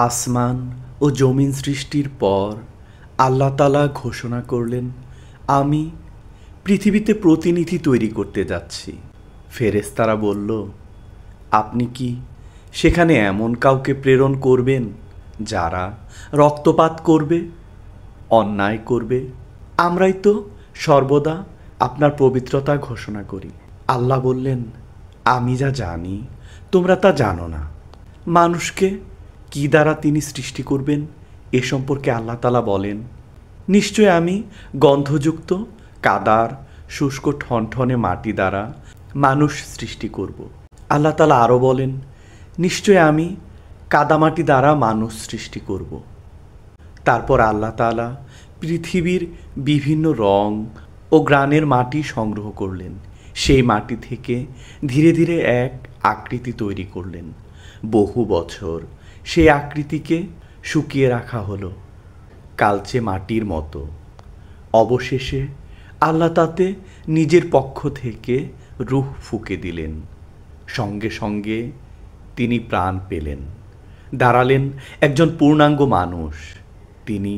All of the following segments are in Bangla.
আসমান ও জমিন সৃষ্টির পর আল্লাহ তাআলা ঘোষণা করলেন, আমি পৃথিবীতে প্রতিনিধি তৈরি করতে যাচ্ছি। ফেরেশতারা বলল, আপনি কি সেখানে এমন কাউকে প্রেরণ করবেন যারা রক্তপাত করবে, অন্যায় করবে? আমরাই তো সর্বদা আপনার পবিত্রতা ঘোষণা করি। আল্লাহ বললেন, আমি যা জানি তোমরা তা জানো না। মানুষকে কি দ্বারা তিনি সৃষ্টি করবেন এ সম্পর্কে আল্লাহ তাআলা বলেন, নিশ্চয় আমি গন্ধযুক্ত কাদার শুষ্ক ঠনঠনে মাটি দ্বারা মানুষ সৃষ্টি করব। আল্লাহ তাআলা আরও বলেন, নিশ্চয় আমি কাদামাটি দ্বারা মানুষ সৃষ্টি করব। তারপর আল্লাহ তাআলা পৃথিবীর বিভিন্ন রং ও গ্রানের মাটি সংগ্রহ করলেন। সেই মাটি থেকে ধীরে ধীরে এক আকৃতি তৈরি করলেন। বহু বছর সেই আকৃতিকে শুকিয়ে রাখা হলো কালচে মাটির মতো। অবশেষে আল্লাহ তাতে নিজের পক্ষ থেকে রূহ ফুঁকে দিলেন। সঙ্গে সঙ্গে তিনি প্রাণ পেলেন, দাঁড়ালেন একজন পূর্ণাঙ্গ মানুষ। তিনি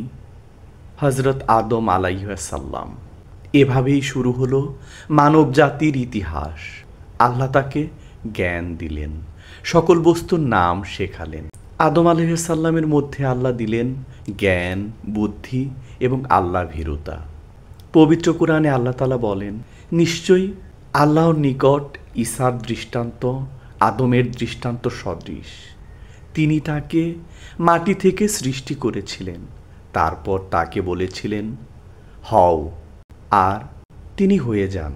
হযরত আদম আলাইহিসসালাম। এভাবেই শুরু হলো মানব জাতির ইতিহাস। আল্লাহ তাকে জ্ঞান দিলেন, সকল বস্তুর নাম শেখালেন। আদম আলাইহিসসালামের মধ্যে আল্লাহ দিলেন জ্ঞান, বুদ্ধি এবং আল্লাহ ভীরুতা। পবিত্র কোরআনে আল্লাহ তাআলা বলেন, নিশ্চয়ই আল্লাহর নিকট ঈসার দৃষ্টান্ত আদমের দৃষ্টান্ত সদৃশ। তিনি তাকে মাটি থেকে সৃষ্টি করেছিলেন, তারপর তাকে বলেছিলেন হও, আর তিনি হয়ে যান।